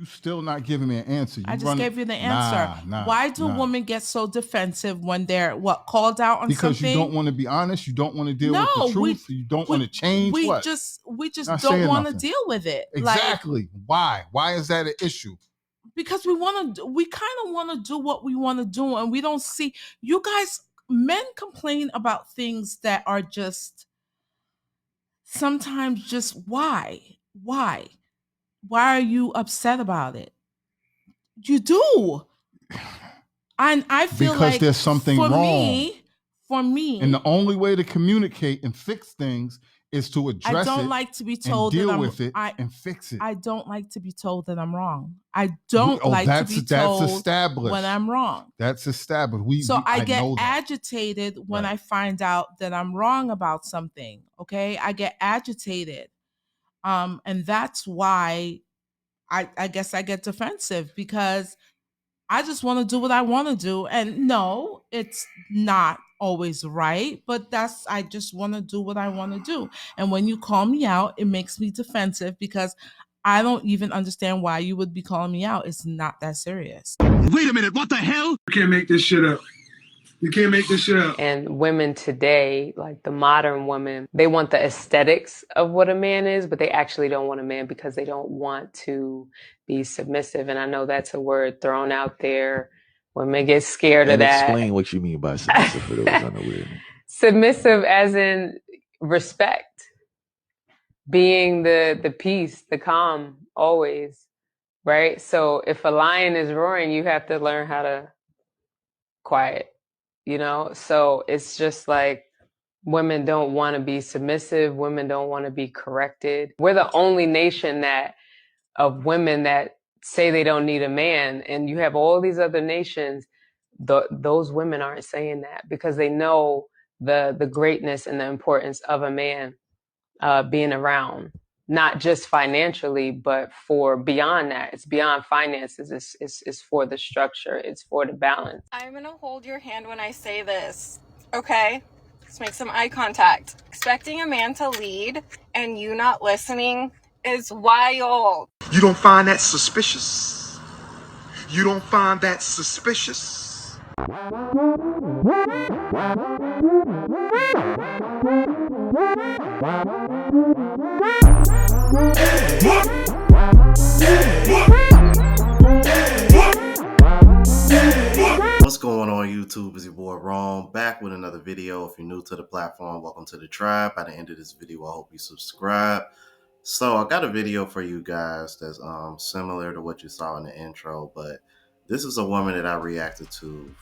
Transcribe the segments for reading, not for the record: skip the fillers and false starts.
You still not giving me an answer. I just gave you the answer. Why do women get so defensive when they're called out on because something? You don't want to be honest. You don't want to deal with the truth. You don't want to change. We just don't want to deal with it. Exactly. Why? Why is that an issue? Because we kind of want to do what we want to do, and we don't see you guys. Men complain about things that are just sometimes just why are you upset about it? You do. And I feel because like there's something wrong. For me, and the only way to communicate and fix things is to address it. I don't like to be told and deal that with it and fix it. I don't like to be told that I'm wrong. I don't like to be told when I'm wrong. That's established. I get agitated when I find out that I'm wrong about something. Okay, I get agitated, and that's why I guess I get defensive, because I just want to do what I want to do. And no, it's not always right, but I just want to do what I want to do. And when you call me out, it makes me defensive, because I don't even understand why you would be calling me out. It's not that serious. Wait a minute, what the hell? You can't make this shit up. You can't make this shit up. And women today, like the modern women, they want the aesthetics of what a man is, but they actually don't want a man because they don't want to be submissive. And I know that's a word thrown out there. Women get scared of that. Explain what you mean by submissive for those unaware. Submissive as in respect, being the peace, the calm, always, right? So if a lion is roaring, you have to learn how to quiet. So it's just like women don't want to be submissive. Women don't want to be corrected. We're the only nation of women that say they don't need a man. And you have all these other nations, those women aren't saying that because they know the greatness and the importance of a man being around. Not just financially, but for beyond that. It's beyond finances. It's for the structure. It's for the balance. I'm going to hold your hand when I say this, okay? Let's make some eye contact. Expecting a man to lead and you not listening is wild. You don't find that suspicious? You don't find that suspicious? What's going on YouTube? It's your boy Rome, back with another video. If you're new to the platform, welcome to the tribe. By the end of this video, I hope you subscribe. So I got a video for you guys that's similar to what you saw in the intro, but this is a woman that I reacted to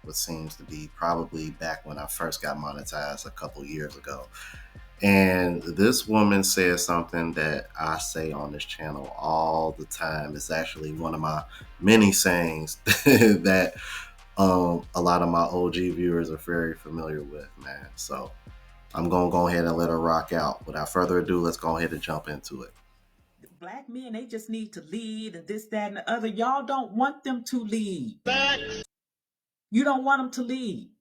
what seems to be probably back when I first got monetized a couple years ago. And this woman says something that I say on this channel all the time. It's actually one of my many sayings that a lot of my OG viewers are very familiar with, man. So I'm going to go ahead and let her rock out. Without further ado, let's go ahead and jump into it. Black men, they just need to lead and this, that, and the other. Y'all don't want them to lead. You don't want them to lead.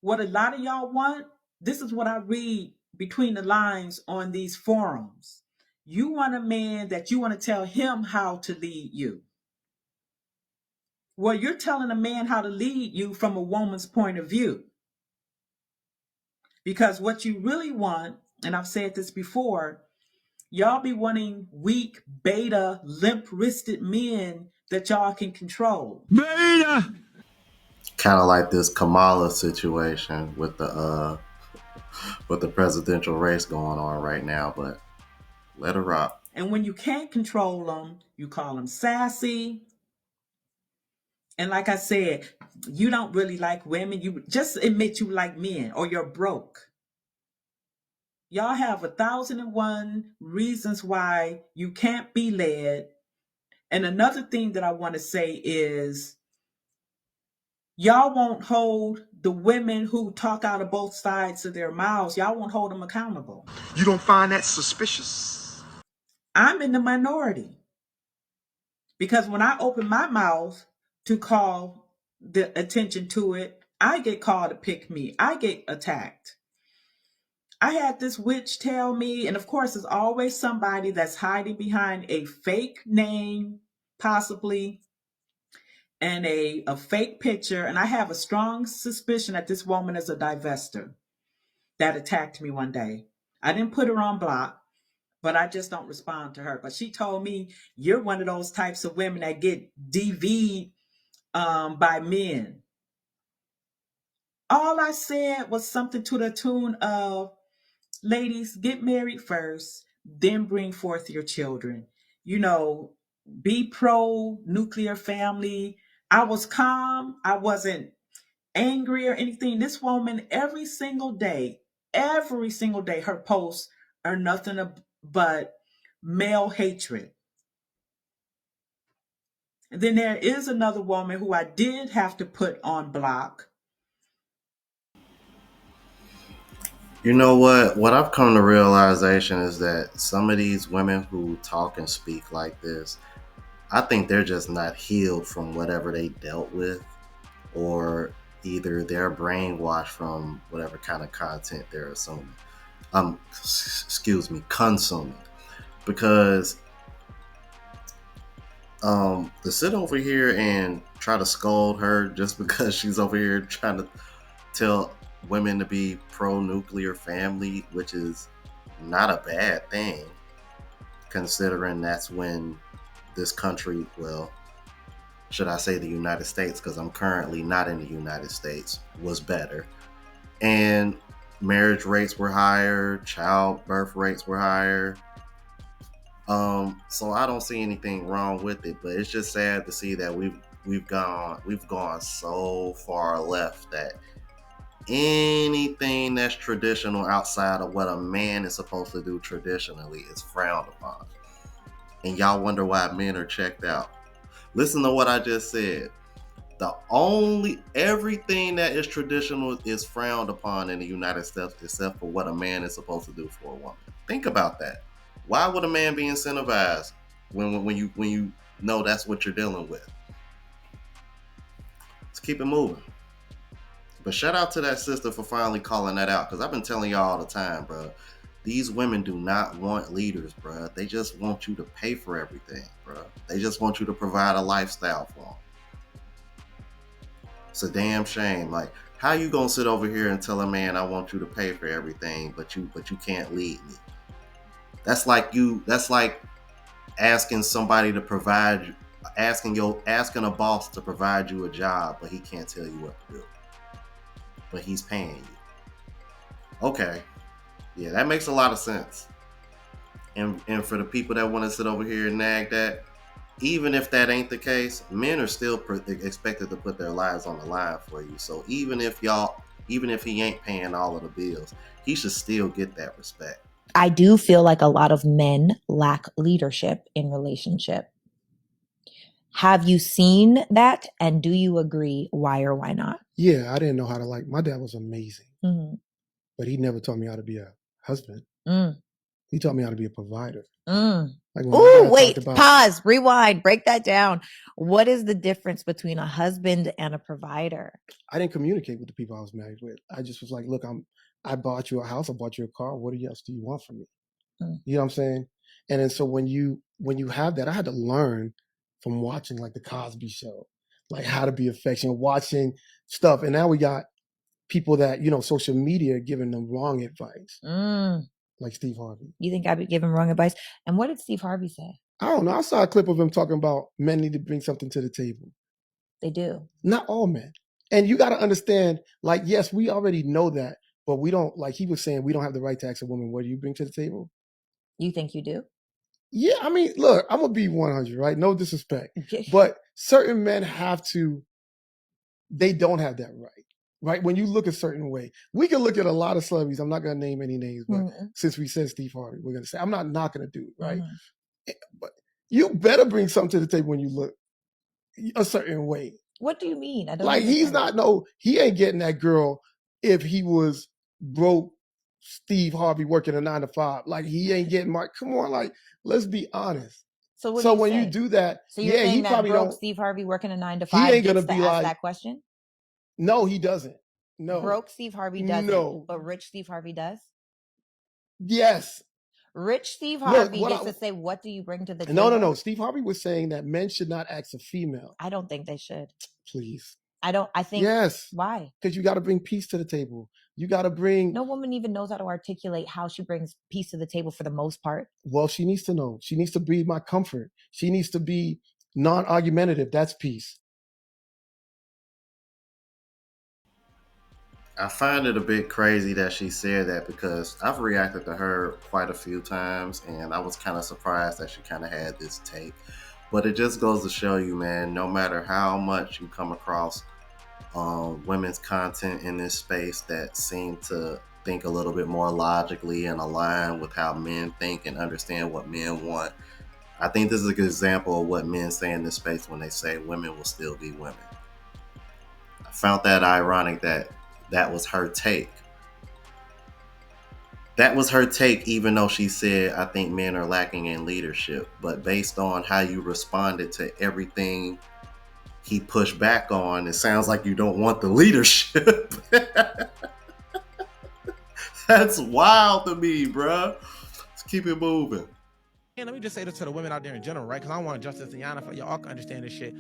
What a lot of y'all want, this is what I read between the lines on these forums. You want a man that you want to tell him how to lead you. Well, you're telling a man how to lead you from a woman's point of view. Because what you really want, and I've said this before, y'all be wanting weak, beta, limp-wristed men that y'all can control. Beta! Kind of like this Kamala situation with the presidential race going on right now, but let her rock. And when you can't control them, you call them sassy. And like I said, you don't really like women. You just admit you like men, or you're broke. Y'all have 1,001 reasons why you can't be led. And another thing that I want to say is, y'all won't hold the women who talk out of both sides of their mouths. Y'all won't hold them accountable. You don't find that suspicious? I'm in the minority. Because when I open my mouth to call the attention to it, I get called to pick me. I get attacked. I had this witch tell me, and of course, there's always somebody that's hiding behind a fake name, possibly, and a fake picture. And I have a strong suspicion that this woman is a divester that attacked me one day. I didn't put her on block, but I just don't respond to her. But she told me, you're one of those types of women that get DV'd by men. All I said was something to the tune of, ladies, get married first, then bring forth your children. You know, be pro nuclear family. I was calm. I wasn't angry or anything. This woman, every single day, her posts are nothing but male hatred. And then there is another woman who I did have to put on block. You know what? What I've come to realization is that some of these women who talk and speak like this, I think they're just not healed from whatever they dealt with, or either they're brainwashed from whatever kind of content they're assuming. Consuming. Because to sit over here and try to scold her just because she's over here trying to tell women to be pro-nuclear family, which is not a bad thing, considering that's when this country, well, should I say the United States, because I'm currently not in the United States, was better. And marriage rates were higher, childbirth rates were higher. So I don't see anything wrong with it, but it's just sad to see that we've gone so far left that anything that's traditional outside of what a man is supposed to do traditionally is frowned upon. And y'all wonder why men are checked out. Listen to what I just said. Everything that is traditional is frowned upon in the United States except for what a man is supposed to do for a woman. Think about that. Why would a man be incentivized when you know that's what you're dealing with? Let's keep it moving. But shout out to that sister for finally calling that out, because I've been telling y'all all the time, bro. These women do not want leaders, bro. They just want you to pay for everything, bro. They just want you to provide a lifestyle for them. It's a damn shame. Like, how you gonna sit over here and tell a man I want you to pay for everything, but you can't lead me? That's like asking somebody to provide, asking a boss to provide you a job, but he can't tell you what to do. But he's paying you. Okay. Yeah, that makes a lot of sense. And for the people that want to sit over here and nag that, even if that ain't the case, men are still expected to put their lives on the line for you. So even if he ain't paying all of the bills, he should still get that respect. I do feel like a lot of men lack leadership in relationship. Have you seen that? And do you agree? Why or why not? Yeah, I didn't know how to my dad was amazing, but he never taught me how to be a husband. He taught me how to be a provider. Oh, wait, pause, rewind, break that down. What is the difference between a husband and a provider? I didn't communicate with the people I was married with. I just was like, look, I bought you a house, I bought you a car. What else do you want from me? You know what I'm saying? And then so when you have that, I had to learn from watching like the Cosby Show, like how to be affectionate, watching stuff. And now we got people that, social media giving them wrong advice. Like Steve Harvey. You think I'd be giving wrong advice? And what did Steve Harvey say? I don't know. I saw a clip of him talking about men need to bring something to the table. They do. Not all men. And you got to understand, like, yes, we already know that, but we don't, like he was saying, we don't have the right to ask a woman, what do you bring to the table? You think you do? Yeah, I mean, look, I'm going to be 100, right? No disrespect. But certain men they don't have that right. Right? When you look a certain way, we can look at a lot of celebrities. I'm not going to name any names, but since we said Steve Harvey, we're going to say, I'm not knocking a dude, right? But you better bring something to the table when you look a certain way. What do you mean? I don't like understand. He ain't getting that girl if he was broke Steve Harvey working a 9 to 5. Like he ain't getting come on, like, let's be honest. So when you do that, so you're saying that broke Steve Harvey working a 9 to 5 he ain't gonna be to ask that question? No, he doesn't. No. Broke Steve Harvey doesn't, but rich Steve Harvey does? Yes. Rich Steve Look, Harvey what gets I- to say, what do you bring to the No, table? no, no. Steve Harvey was saying that men should not ask a female. I don't think they should. Please. I think. Yes. Why? Because you got to bring peace to the table. You got to bring. No woman even knows how to articulate how she brings peace to the table for the most part. Well, she needs to know. She needs to be my comfort. She needs to be non-argumentative. That's peace. I find it a bit crazy that she said that, because I've reacted to her quite a few times, and I was kind of surprised that she kind of had this take. But it just goes to show you, man, no matter how much you come across women's content in this space that seem to think a little bit more logically and align with how men think and understand what men want, I think this is a good example of what men say in this space when they say women will still be women. I found that ironic that that was her take. That was her take, even though she said, I think men are lacking in leadership. But based on how you responded to everything he pushed back on, it sounds like you don't want the leadership. That's wild to me, bruh. Let's keep it moving. And let me just say this to the women out there in general, right? Because I don't want Justice and Yana, for y'all can understand this shit.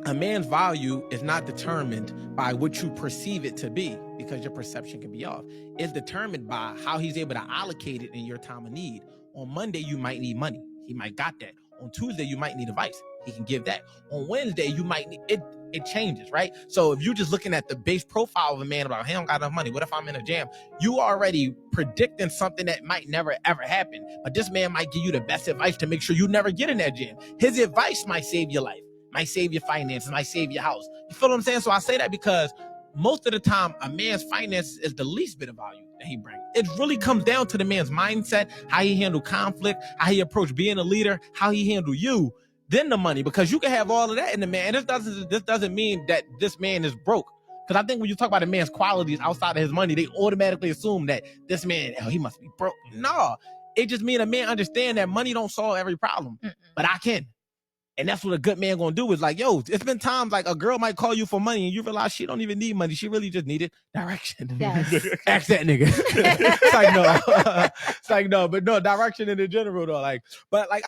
A man's value is not determined by what you perceive it to be, because your perception can be off. It's determined by how he's able to allocate it in your time of need. On Monday, you might need money. He might got that. On Tuesday, you might need advice. He can give that. On Wednesday, you might need it. It changes, right? So if you're just looking at the base profile of a man about, hey, I don't got enough money, what if I'm in a jam? You already predicting something that might never ever happen. But this man might give you the best advice to make sure you never get in that jam. His advice might save your life, might save your finances, might save your house. You feel what I'm saying? So I say that because most of the time, a man's finances is the least bit of value that he brings. It really comes down to the man's mindset, how he handle conflict, how he approach being a leader, how he handle you, then the money. Because you can have all of that in the man. And this doesn't mean that this man is broke. Because I think when you talk about a man's qualities outside of his money, they automatically assume that this man, he must be broke. No, it just means a man understand that money don't solve every problem, but I can. And that's what a good man gonna do is like, yo, it's been times like a girl might call you for money and you realize she don't even need money. She really just needed direction. Yes. Ask that nigga. It's like, no. It's like, no, but no, direction in the general though. Like, but like,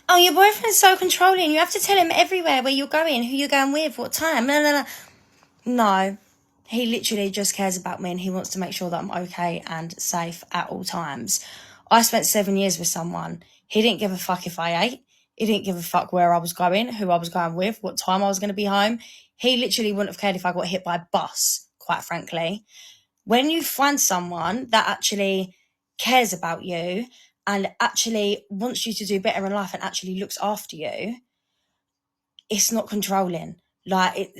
oh, your boyfriend's so controlling. You have to tell him everywhere where you're going, who you're going with, what time. No, he literally just cares about me and he wants to make sure that I'm okay and safe at all times. I spent 7 years with someone. He didn't give a fuck if I ate. He didn't give a fuck where I was going, who I was going with, what time I was going to be home. He literally wouldn't have cared if I got hit by a bus, quite frankly. When you find someone that actually cares about you and actually wants you to do better in life and actually looks after you, it's not controlling. I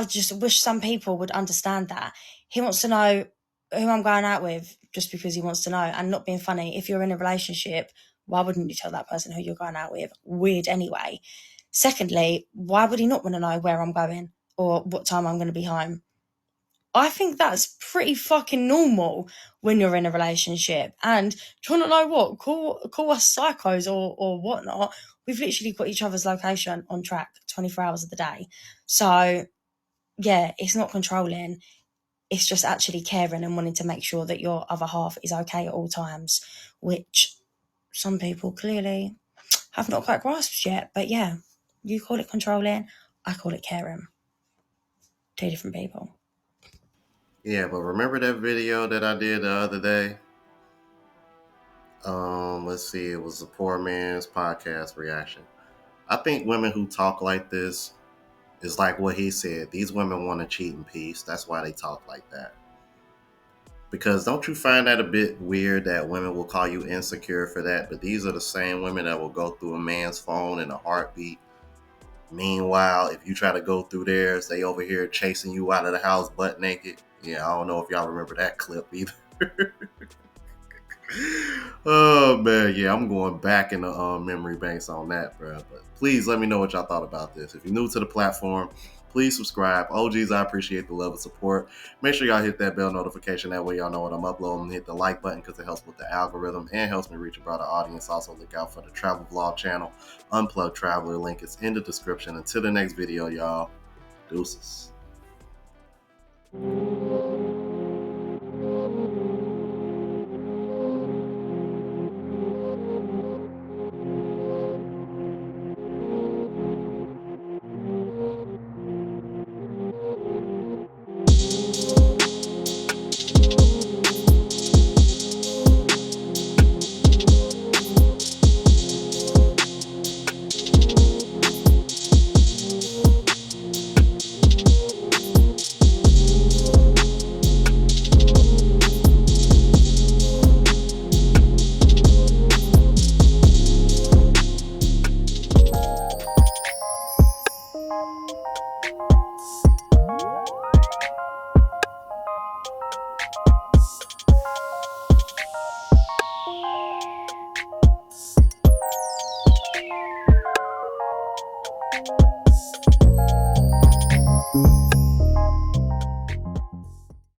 just wish some people would understand that. He wants to know who I'm going out with just because he wants to know, and not being funny. If you're in a relationship, why wouldn't you tell that person who you're going out with? Weird anyway. Secondly, why would he not want to know where I'm going or what time I'm going to be home? I think that's pretty fucking normal when you're in a relationship. And do you want to know what? Call us psychos or whatnot. We've literally got each other's location on track 24 hours of the day. So, yeah, it's not controlling. It's just actually caring and wanting to make sure that your other half is okay at all times, which some people clearly have not quite grasped yet. But yeah, you call it controlling, I call it caring. Two different people. Yeah, but remember that video that I did the other day? Let's see, it was a poor man's podcast reaction. I think women who talk like this is like what he said. These women want to cheat in peace. That's why they talk like that. Because don't you find that a bit weird that women will call you insecure for that? But these are the same women that will go through a man's phone in a heartbeat. Meanwhile, if you try to go through theirs, they over here chasing you out of the house butt naked. Yeah, I don't know if y'all remember that clip either. Oh man, yeah, I'm going back in the memory banks on that, bro. But please let me know what y'all thought about this. If you're new to the platform, please subscribe. OGs, I appreciate the love and support. Make sure y'all hit that bell notification. That way y'all know what I'm uploading. Hit the like button because it helps with the algorithm and helps me reach a broader audience. Also look out for the travel vlog channel, Unplugged Traveler. Link is in the description. Until the next video, y'all. Deuces.